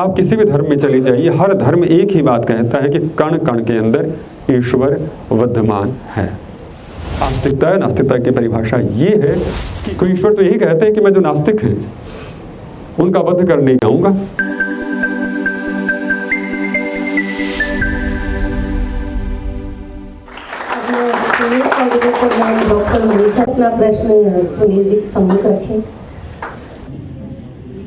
आप किसी भी धर्म में चले जाइए, हर धर्म एक ही बात कहता है कि कण कण के अंदर ईश्वर विद्यमान है। आस्तिकता नास्तिकता की परिभाषा ये है कि कोई ईश्वर तो यही कहते हैं कि मैं जो नास्तिक हैं उनका वध करने जाऊंगा। डॉक्टर मनीषा अपना प्रश्न सुनील जी सम्मुख रखें।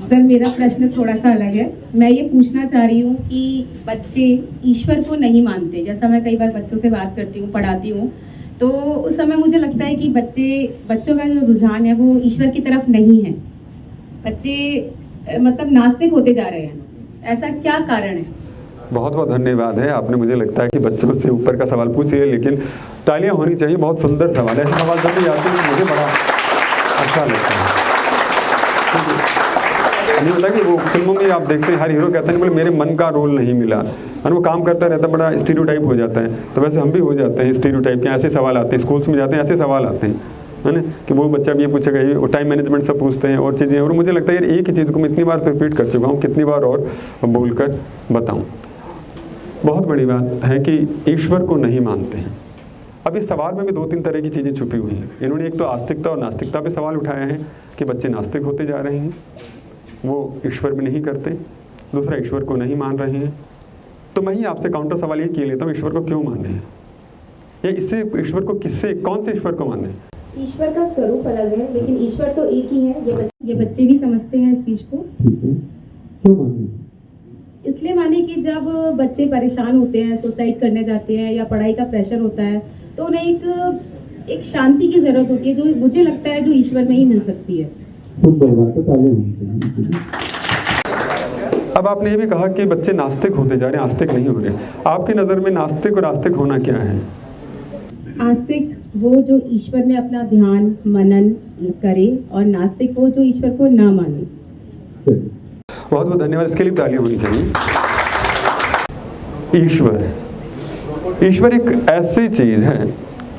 सर, मेरा प्रश्न थोड़ा सा अलग है। मैं ये पूछना चाह रही हूँ कि बच्चे ईश्वर को नहीं मानते। जैसा मैं कई बार बच्चों से बात करती हूँ, पढ़ाती हूँ, तो उस समय मुझे लगता है कि बच्चों का जो रुझान है वो ईश्वर की तरफ नहीं है। बच्चे मतलब नास्तिक होते जा रहे हैं। ऐसा क्या कारण है? बहुत बहुत धन्यवाद है। आपने, मुझे लगता है कि बच्चों से ऊपर का सवाल पूछ लिया, लेकिन तालियां होनी चाहिए। बहुत सुंदर सवाल है। ऐसे सवाल जब भी आते हैं मुझे बड़ा अच्छा लगता है। नहीं होता कि वो फिल्मों में आप देखते हैं हर हीरो कहता है बोले मेरे मन का रोल नहीं मिला, और वो काम करता रहता, बड़ा स्टीरियोटाइप हो जाता है। तो वैसे हम भी हो जाते हैं स्टीरियोटाइप के। ऐसे सवाल आते हैं, स्कूल्स में जाते हैं ऐसे सवाल आते हैं, है ना, कि वो बच्चा भी ये पूछेगा, ये टाइम मैनेजमेंट सब पूछते हैं और चीज़ें। और मुझे लगता है यार एक ही चीज़ को मैं इतनी बार रिपीट कर चुका हूँ, कितनी बार और बोलकर बताऊँ। बहुत बड़ी बात है कि ईश्वर को नहीं मानते हैं। अब इस सवाल में भी दो तीन तरह की चीज़ें छुपी हुई हैं। इन्होंने एक तो आस्तिकता और नास्तिकता पे सवाल उठाया है कि बच्चे नास्तिक होते जा रहे हैं, वो ईश्वर भी नहीं करते। दूसरा, ईश्वर को नहीं मान रहे हैं। तो मैं ही आपसे काउंटर सवाल ये किए लेता हूँ, ईश्वर को क्यों माने हैं, या इससे ईश्वर को किससे, कौन से ईश्वर को माने हैं? ईश्वर का स्वरूप अलग है, लेकिन ईश्वर तो एक ही है। ये बच्चे भी समझते हैं इस चीज को। क्यों माने? इसलिए माने कि जब बच्चे परेशान होते हैं, सुसाइड करने जाते हैं या पढ़ाई का प्रेशर होता है, तो उन्हें एक शांति की जरूरत होती है, जो मुझे लगता है जो ईश्वर में ही मिल सकती है। अब आपने ये भी कहा कि बच्चे नास्तिक होते जा रहे हैं, आस्तिक नहीं हो रहे। आपकी नज़र में नास्तिक और आस्तिक होना क्या है? आस्तिक वो जो ईश्वर में अपना ध्यान मनन करे, और नास्तिक वो जो ईश्वर को ना माने। बहुत बहुत धन्यवाद। इसके लिए तालियां होनी चाहिए। ईश्वर एक ऐसी चीज़ है,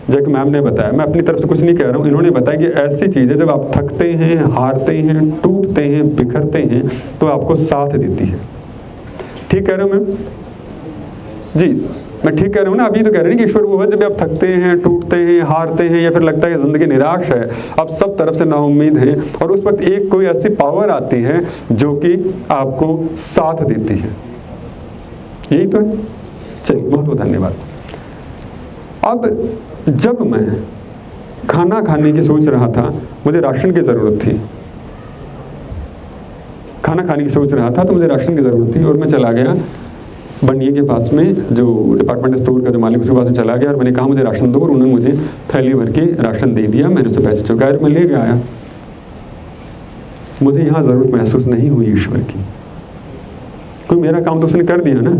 जैसे मैम ने बताया, मैं अपनी तरफ से कुछ नहीं कह रहा हूँ, इन्होंने बताया कि ऐसी चीज़ है जब आप थकते हैं, हारते हैं, टूटते हैं, बिखरते हैं, तो आपको साथ देती है। ठीक कह रहे हो मैम जी? मैं ठीक कह रहा हूँ ना? अभी तो कह रहे हैं कि ईश्वर वो है जब आप थकते हैं, टूटते हैं, हारते हैं, या फिर लगता है ज़िंदगी निराश है, अब सब तरफ से नाउम्मीद है, और उस वक्त एक कोई ऐसी पावर आती है जो कि आपको साथ देती है। यही तो है। चलिए, बहुत बहुत धन्यवाद। अब जब मैं खाना खाने की सोच रहा था, मुझे राशन की ज़रूरत थी। खाना खाने की सोच रहा था तो मुझे राशन की ज़रूरत थी, और मैं चला गया बनिए के पास में, जो डिपार्टमेंट स्टोर का जो मालिक, उसके पास में चला गया, और मैंने कहा मुझे राशन दो, और उन्होंने मुझे थैली भर के राशन दे दिया। मैंने उससे पैसे चुकाए, मैं ले आया। मुझे यहाँ ज़रूरत महसूस नहीं हुई ईश्वर की, कोई मेरा काम तो उसने कर दिया ना,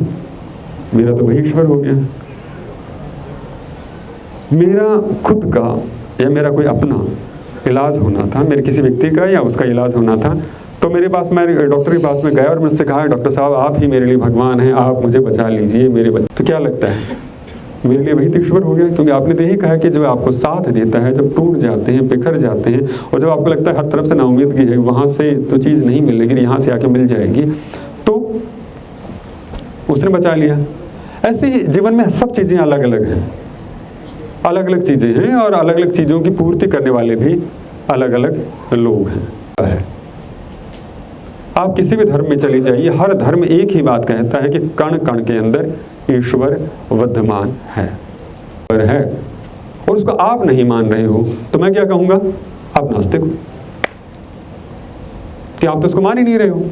मेरा तो वही ईश्वर हो गया। मेरा खुद का या मेरा कोई अपना इलाज होना था, मेरे किसी व्यक्ति का या उसका इलाज होना था, तो मेरे पास, मैं डॉक्टर के पास में गया और मैं उससे कहा, डॉक्टर साहब आप ही मेरे लिए भगवान हैं, आप मुझे बचा लीजिए मेरे बच्चे। तो क्या लगता है मेरे लिए वही तो ईश्वर हो गया, क्योंकि आपने तो यही कहा कि जो आपको साथ देता है जब टूट जाते हैं, बिखर जाते हैं, और जब आपको लगता है हर तरफ से नाउम्मीदगी है, वहाँ से तो चीज़ नहीं मिल, लेकिन यहाँ से आके मिल जाएगी, तो उसने बचा लिया। ऐसे ही जीवन में सब चीज़ें अलग अलग हैं, अलग अलग चीज़ें हैं, और अलग अलग चीज़ों की पूर्ति करने वाले भी अलग अलग लोग हैं। आप किसी भी धर्म में चले जाइए, हर धर्म एक ही बात कहता है कि कण कण के अंदर ईश्वर विद्यमान है, और उसको आप नहीं मान रहे हो, तो मैं क्या कहूँगा? आप नास्तिक हो, कि आप तो उसको मान ही नहीं रहे हो।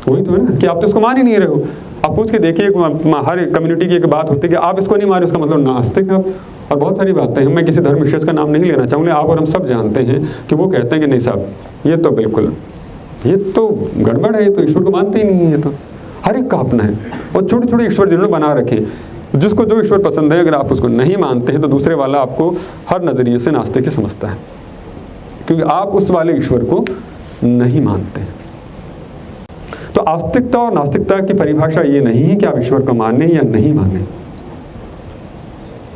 वही तो है ना, कि आप तो उसको मान ही नहीं रहे हो। आप पूछ के देखिए, हर कम्युनिटी की एक बात होती है कि आप इसको नहीं मारे, उसका मतलब नास्तिक है आप। और बहुत सारी बातें हैं, मैं किसी धर्म विशेष का नाम नहीं लेना चाहूँगा, आप और हम सब जानते हैं कि वो कहते हैं कि नहीं साहब, ये तो बिल्कुल, ये तो गड़बड़ है, ये तो ईश्वर को मानते ही नहीं है। ये तो हर एक का अपना है, और छोटे छोटे ईश्वर जिन्होंने बना रखे, जिसको जो ईश्वर पसंद है, अगर आप उसको नहीं मानते हैं तो दूसरे वाला आपको हर नज़रिए से नास्तिक ही समझता है, क्योंकि आप उस वाले ईश्वर को नहीं मानते। तो आस्तिकता और नास्तिकता की परिभाषा ये नहीं है कि आप ईश्वर को माने या नहीं माने।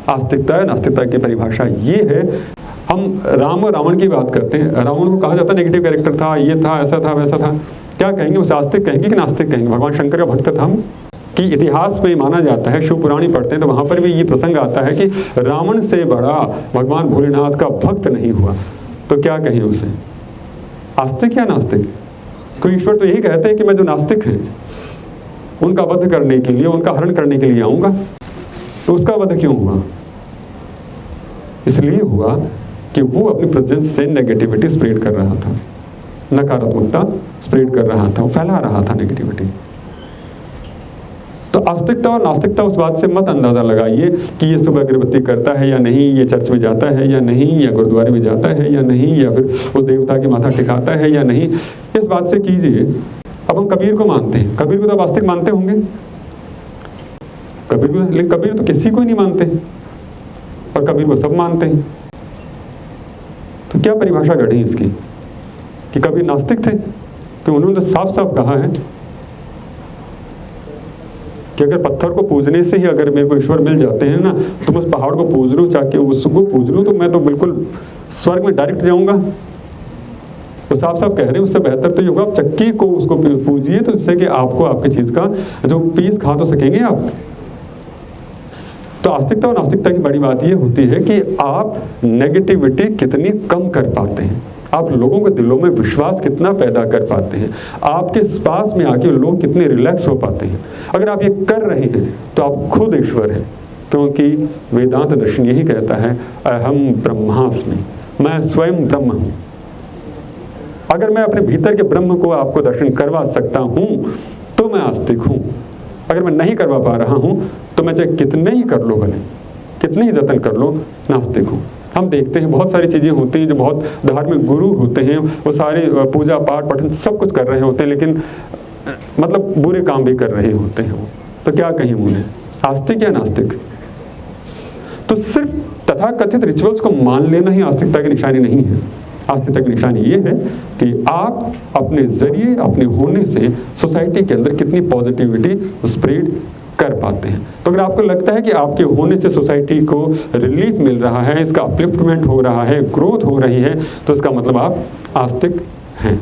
आस्तिकता है नास्तिकता की परिभाषा ये है हम राम और रावण की बात करते हैं, रावण को कहा जाता है नेगेटिव कैरेक्टर था, ये था, ऐसा था, वैसा था। क्या कहेंगे उसे, आस्तिक कहेंगे कि नास्तिक कहेंगे? भगवान शंकर का भक्त था हम कि इतिहास में माना जाता है, शिव पुराणी पढ़ते हैं तो वहाँ पर भी ये प्रसंग आता है कि रावण से बड़ा भगवान भोलेनाथ का भक्त नहीं हुआ। तो क्या कहें उसे, आस्तिक या नास्तिक? कोई ईश्वर तो यही कहते हैं कि मैं जो नास्तिक हैं उनका वध करने के लिए, उनका हरण करने के लिए आऊँगा। तो उसका वध क्यों हुआ? इसलिए हुआ कि वो अपनी प्रेजेंस से नेगेटिविटी स्प्रेड कर रहा था, नकारात्मकता स्प्रेड कर रहा था, वो फैला रहा था नेगेटिविटी। तो आस्तिकता और नास्तिकता उस बात से मत अंदाज़ा लगाइए कि ये सुबह अगरबत्ती करता है या नहीं, ये चर्च में जाता है या नहीं, या गुरुद्वारे में जाता है या नहीं, या फिर उस देवता के माथा टिकाता है या नहीं। इस बात से कीजिए। अब हम कबीर को मानते हैं, कबीर को तो आप आस्तिक मानते होंगे, कबीर को, लेकिन कबीर तो किसी को ही नहीं मानते और कबीर को सब मानते हैं। तो क्या परिभाषा गढ़ी इसकी कि कबीर नास्तिक थे? कि उन्होंने तो साफ साफ कहा है कि अगर पत्थर को पूजने से ही अगर मेरे को ईश्वर मिल जाते हैं ना, तो मैं उस पहाड़ को पूज लूँ, चाहे उसको पूज लूँ, तो मैं तो बिल्कुल स्वर्ग में डायरेक्ट जाऊंगा। तो साफ साफ कह रहे हैं उससे बेहतर तो ये होगा आप चक्की को उसको पूजिए, तो इससे कि आपको आपकी चीज़ का जो पीस खा तो सकेंगे आप। तो आस्तिकता और नास्तिकता की बड़ी बात ये होती है कि आप नेगेटिविटी कितनी कम कर पाते हैं, आप लोगों के दिलों में विश्वास कितना पैदा कर पाते हैं, आपके पास में आके लोग कितने रिलैक्स हो पाते हैं। अगर आप ये कर रहे हैं तो आप खुद ईश्वर हैं, क्योंकि वेदांत दर्शन यही कहता है अहम ब्रह्मास्मि, मैं स्वयं ब्रह्म हूँ। अगर मैं अपने भीतर के ब्रह्म को आपको दर्शन करवा सकता हूँ तो मैं आस्तिक हूँ। अगर मैं नहीं करवा पा रहा हूँ तो मैं चाहे कितने ही कर लो, भले कितने ही जतन कर लो, नास्तिक हूँ। हम देखते हैं बहुत सारी चीज़ें होती हैं जो बहुत धार्मिक गुरु होते हैं, वो सारे पूजा पाठ पठन सब कुछ कर रहे होते हैं, लेकिन मतलब बुरे काम भी कर रहे होते हैं वो। तो क्या कहें उन्हें, आस्तिक या नास्तिक? तो सिर्फ तथाकथित रिचुअल्स को मान लेना ही आस्तिकता की निशानी नहीं है। आस्तिकता की निशानी ये है कि आप अपने जरिए, अपने होने से सोसाइटी के अंदर कितनी पॉजिटिविटी स्प्रेड कर पाते हैं। तो अगर आपको लगता है कि आपके होने से सोसाइटी को रिलीफ मिल रहा है, इसका अपलिफ्टमेंट हो रहा है, ग्रोथ हो रही है, तो इसका मतलब आप आस्तिक हैं।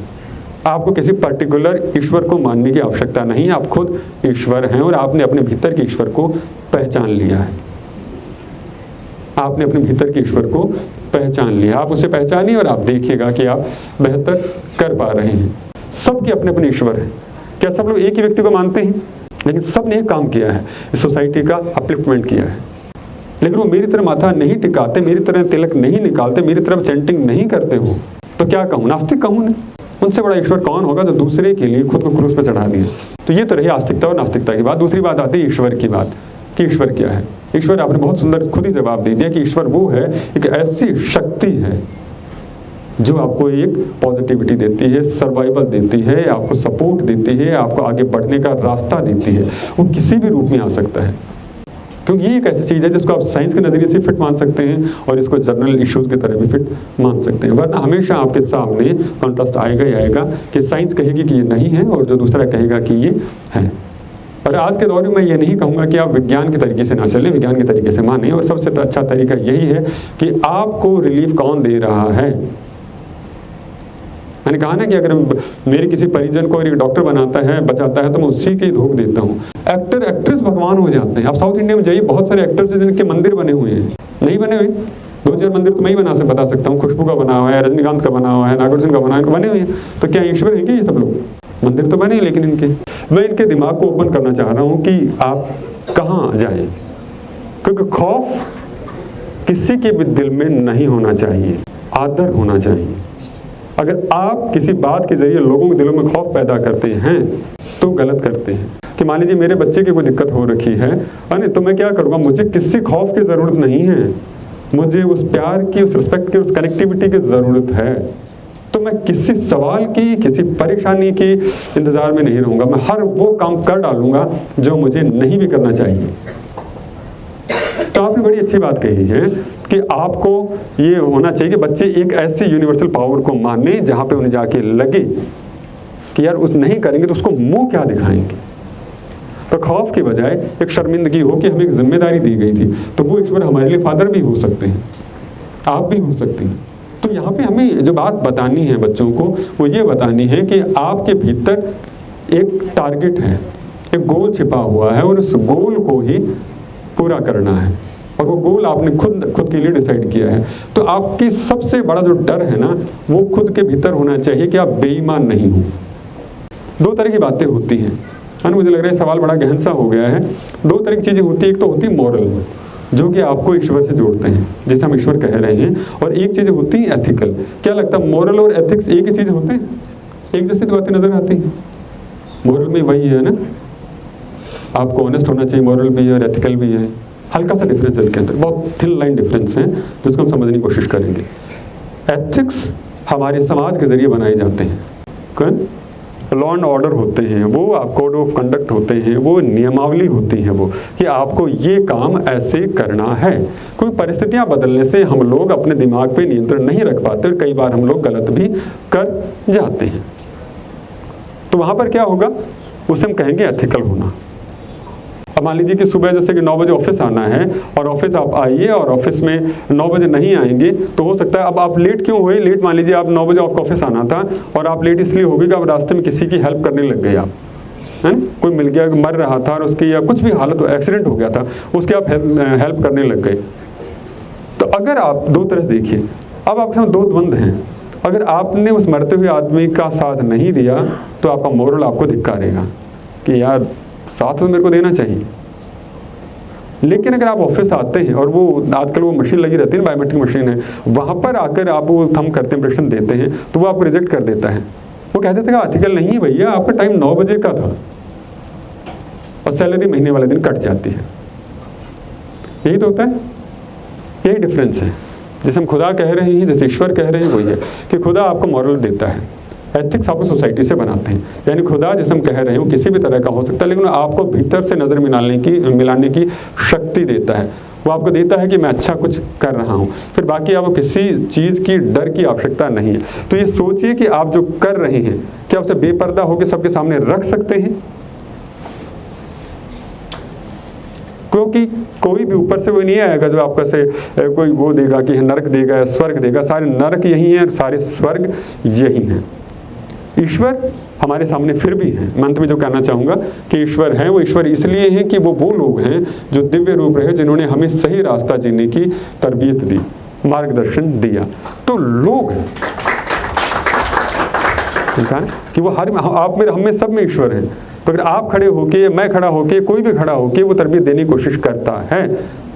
आपको किसी पर्टिकुलर ईश्वर को मानने की आवश्यकता नहीं है, आप खुद ईश्वर हैं और आपने अपने भीतर के ईश्वर को पहचान लिया है। आपने अपने भीतर के ईश्वर को पहचान लिया, आप उसे पहचानिए और आप देखिएगा कि आप बेहतर कर पा रहे हैं। सबके अपने अपने ईश्वर हैं। क्या सब लोग एक ही व्यक्ति को मानते हैं? लेकिन सब ने एक काम किया है, इस सोसाइटी का अपलिफ्टमेंट किया है। लेकिन वो मेरी तरह माथा नहीं टिकाते, मेरी तरह तिलक नहीं निकालते, मेरी तरफ चैंटिंग नहीं करते हो, तो क्या कहूँ, नास्तिक कहूँ ना? उनसे बड़ा ईश्वर कौन होगा जो दूसरे के लिए खुद को क्रूस पर चढ़ा दिए। तो ये तो रही आस्तिकता और नास्तिकता की बात। दूसरी बात आती है ईश्वर की बात कि ईश्वर क्या है। ईश्वर, आपने बहुत सुंदर खुद ही जवाब दे दिया कि ईश्वर वो है, एक ऐसी शक्ति है जो आपको एक पॉजिटिविटी देती है, सर्वाइवल देती है, आपको सपोर्ट देती है, आपको आगे बढ़ने का रास्ता देती है। वो किसी भी रूप में आ सकता है, क्योंकि ये एक ऐसी चीज़ है जिसको आप साइंस के नज़रिए से फिट मान सकते हैं और इसको जर्नल इश्यूज़ की तरह भी फिट मान सकते हैं। वरना हमेशा आपके सामने कॉन्ट्रास्ट आएगा ही आएगा कि साइंस कहेगी कि ये नहीं है और जो दूसरा कहेगा कि ये है। और आज के दौर में मैं ये नहीं कहूँगा कि आप विज्ञान के तरीके से ना चलें, विज्ञान के तरीके से मानें। और सबसे अच्छा तरीका यही है कि आपको रिलीफ कौन दे रहा है। मैंने कहा ना कि अगर मेरे किसी परिजन को एक डॉक्टर बनाता है, बचाता है, तो मैं उसी के धोख देता हूँ। एक्टर एक्ट्रेस भगवान हो जाते हैं। आप साउथ इंडिया में जाइए, बहुत सारे एक्टर्स हैं जिनके मंदिर बने हुए हैं। नहीं बने हुए 2000 मंदिर तो मैं ही बता सकता हूँ। खुशबू का बना हुआ है, रजनीकांत का बना हुआ है, नागार्जुन का बना है, बने हुए हैं। तो क्या ईश्वर है क्या ये सब लोग? मंदिर तो बने, लेकिन मैं इनके दिमाग को ओपन करना चाह रहा हूँ कि आप कहाँ जाएं, क्योंकि खौफ किसी के भी दिल में नहीं होना चाहिए, आदर होना चाहिए। अगर आप किसी बात के जरिए लोगों के दिलों में खौफ पैदा करते हैं तो गलत करते हैं। कि मान लीजिए मेरे बच्चे की कोई दिक्कत हो रखी है, तो मैं क्या करूँगा? मुझे किसी खौफ की ज़रूरत नहीं है, मुझे उस प्यार की, उस रिस्पेक्ट की, उस कनेक्टिविटी की ज़रूरत है। तो मैं किसी सवाल की, किसी परेशानी के इंतज़ार में नहीं रहूँगा। मैं हर वो काम कर डालूँगा जो मुझे नहीं भी करना चाहिए। तो आपने बड़ी अच्छी बात कही है कि आपको ये होना चाहिए कि बच्चे एक ऐसी यूनिवर्सल पावर को माने जहाँ पे उन्हें जाके लगे कि यार उस नहीं करेंगे तो उसको मुंह क्या दिखाएंगे। तो खौफ के बजाय एक शर्मिंदगी हो कि हमें एक जिम्मेदारी दी गई थी, तो वो ईश्वर हमारे लिए फादर भी हो सकते हैं। आप भी हो सकती हैं। तो यहाँ पे हमें जो बात बतानी है बच्चों को, वो ये बतानी है कि आपके भीतर एक टारगेट है, एक गोल छिपा हुआ है और उस गोल को ही पूरा करना है, और वो गोल आपने खुद के लिए डिसाइड किया है। तो आपकी सबसे बड़ा जो डर है ना, वो खुद के भीतर होना चाहिए कि आप बेईमान नहीं हो। दो तरह की बातें होती हैं, है ना। मुझे लग रहा है सवाल बड़ा गहन सा हो गया है। दो तरह की चीज़ें होती है, एक तो होती है मॉरल, जो कि आपको ईश्वर से जोड़ते हैं, जैसे हम ईश्वर कह रहे हैं, और एक चीज़ होती है एथिकल। क्या लगता है, मॉरल और एथिक्स एक ही चीज़ होते हैं? एक जैसी तो बातें नजर आती हैं। मॉरल में वही है ना, आपको ऑनेस्ट होना चाहिए, मॉरल भी है और एथिकल भी है। हल्का सा डिफरेंस है इनके अंदर, बहुत थिन लाइन डिफरेंस है, जिसको हम समझने की कोशिश करेंगे। एथिक्स हमारे समाज के जरिए बनाए जाते हैं, कौन लॉ एंड ऑर्डर होते हैं, वो कोड ऑफ कंडक्ट होते हैं, वो नियमावली होती है, वो कि आपको ये काम ऐसे करना है। कोई परिस्थितियां बदलने से हम लोग अपने दिमाग पे नियंत्रण नहीं रख पाते और कई बार हम लोग गलत भी कर जाते हैं। तो वहां पर क्या होगा, उसे हम कहेंगे एथिकल होना। अब मान लीजिए कि सुबह जैसे कि 9 बजे ऑफिस आना है, और ऑफिस आप आइए और ऑफिस में 9 बजे नहीं आएंगे, तो हो सकता है अब आप लेट क्यों हुए, लेट मान लीजिए आप 9 बजे आपको ऑफिस आना था और आप लेट इसलिए हो गए कि आप रास्ते में किसी की हेल्प करने लग गए, आप है ना, कोई मिल गया मर रहा था और उसकी या कुछ भी हालत हो, एक्सीडेंट हो गया था, उसकी आप हेल्प करने लग गए। तो अगर आप दो तरह देखिए, अब आपके साथ दो द्वंद्व हैं। अगर आपने उस मरते हुए आदमी का साथ नहीं दिया तो आपका मोरल आपको धिक्कारेगा कि यार साथ तो मेरे को देना चाहिए। लेकिन अगर आप ऑफिस आते हैं और वो आजकल वो मशीन लगी रहती है, बायोमेट्रिक मशीन है, वहाँ पर आकर आप वो थंब करते हैं, इंप्रेशन देते हैं, तो वो आपको रिजेक्ट कर देता है। वो कह देता है एथिकल नहीं है भैया, आपका टाइम 9 बजे का था, और सैलरी महीने वाले दिन कट जाती है। यही तो होता है, यही डिफरेंस है। जैसे हम खुदा कह रहे हैं, जैसे ईश्वर कह रहे हैं, वही है कि खुदा आपको मॉरल देता है, एथिक्स आपको सोसाइटी से बनाते हैं। यानी खुदा जैसे हम कह रहे हैं वो किसी भी तरह का हो सकता है, लेकिन आपको भीतर से नज़र मिलाने की शक्ति देता है। वो आपको देता है कि मैं अच्छा कुछ कर रहा हूँ, फिर बाकी आपको किसी चीज़ की डर की आवश्यकता नहीं है। तो ये सोचिए कि आप जो कर रहे हैं, क्या उसे बेपर्दा होकर सबके सामने रख सकते हैं? क्योंकि कोई भी ऊपर से वो नहीं आएगा जो आपका से कोई वो देगा कि नरक देगा, स्वर्ग देगा। सारे नरक यही हैं, सारे स्वर्ग यही हैं। ईश्वर हमारे सामने फिर भी है। मैं अंत में जो कहना चाहूँगा कि ईश्वर है, वो ईश्वर इसलिए है कि वो लोग हैं जो दिव्य रूप रहे, जिन्होंने हमें सही रास्ता जीने की तरबियत दी, मार्गदर्शन दिया। तो लोग कि वो आप मेरे हम में सब में ईश्वर हैं। तो अगर आप खड़े होके, मैं खड़ा होके, कोई भी खड़ा होके वो तरबियत देने की कोशिश करता है,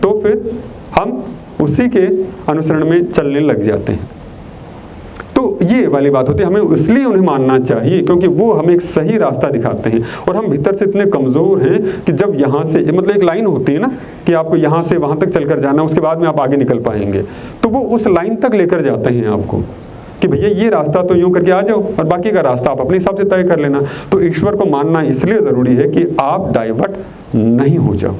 तो फिर हम उसी के अनुसरण में चलने लग जाते हैं। तो ये वाली बात होती है, हमें इसलिए उन्हें मानना चाहिए क्योंकि वो हमें एक सही रास्ता दिखाते हैं। और हम भीतर से इतने कमज़ोर हैं कि जब यहाँ से, मतलब एक लाइन होती है ना कि आपको यहाँ से वहाँ तक चलकर जाना, उसके बाद में आप आगे निकल पाएंगे, तो वो उस लाइन तक लेकर जाते हैं आपको कि भैया ये रास्ता तो यूँ करके आ जाओ और बाकी का रास्ता आप अपने हिसाब से तय कर लेना। तो ईश्वर को मानना इसलिए ज़रूरी है कि आप डाइवर्ट नहीं हो जाओ।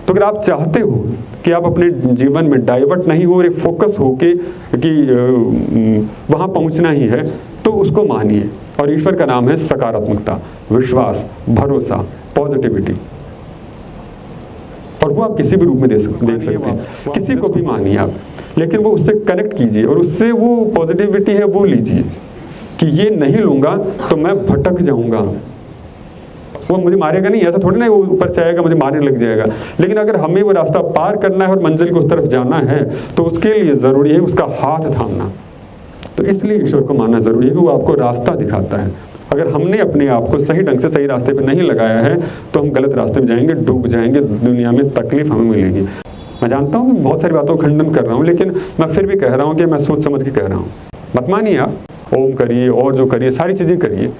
तो अगर आप चाहते हो कि आप अपने जीवन में डाइवर्ट नहीं हो और एक फोकस हो के कि वहाँ पहुँचना ही है, तो उसको मानिए। और ईश्वर का नाम है सकारात्मकता, विश्वास, भरोसा, पॉजिटिविटी। और वो आप किसी भी रूप में देख सकते हैं, किसी को भी मानिए आप, लेकिन वो उससे कनेक्ट कीजिए और उससे वो पॉजिटिविटी है वो लीजिए कि ये नहीं लूँगा तो मैं भटक जाऊँगा। वो मुझे मारेगा नहीं, ऐसा थोड़ी ना वो ऊपर से आएगा मुझे मारने लग जाएगा। लेकिन अगर हमें वो रास्ता पार करना है और मंजिल को उस तरफ जाना है, तो उसके लिए ज़रूरी है उसका हाथ थामना। तो इसलिए ईश्वर को मानना ज़रूरी है कि वो आपको रास्ता दिखाता है। अगर हमने अपने आप को सही ढंग से सही रास्ते पे नहीं लगाया है तो हम गलत रास्ते में जाएंगे, डूब जाएंगे, दुनिया में तकलीफ हमें मिलेगी। मैं जानता हूँ कि बहुत सारी बातों का खंडन कर रहा हूँ, लेकिन मैं फिर भी कह रहा हूँ कि मैं सोच समझ के कह रहा हूँ। मत मानिए आप, ओम करिए और जो करिए सारी चीज़ें करिए,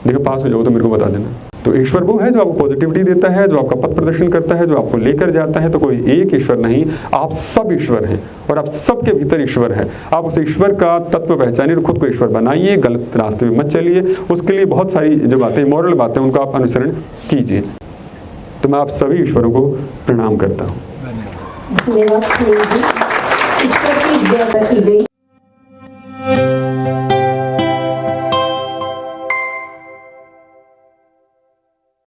देखो पास हो जाओ तो मेरे को बता देना। तो ईश्वर वो है जो आपको पॉजिटिविटी देता है, जो आपका पथ प्रदर्शन करता है, जो आपको लेकर जाता है। तो कोई एक ईश्वर नहीं, आप सब ईश्वर हैं और आप सबके भीतर ईश्वर है। आप उस ईश्वर का तत्व पहचानिए और खुद को ईश्वर बनाइए, गलत रास्ते में मत चलिए। उसके लिए बहुत सारी जो बातें, मॉरल बातें, उनको आप अनुसरण कीजिए। तो मैं आप सभी ईश्वरों को प्रणाम करता हूँ। ईश्वर की जय की गई।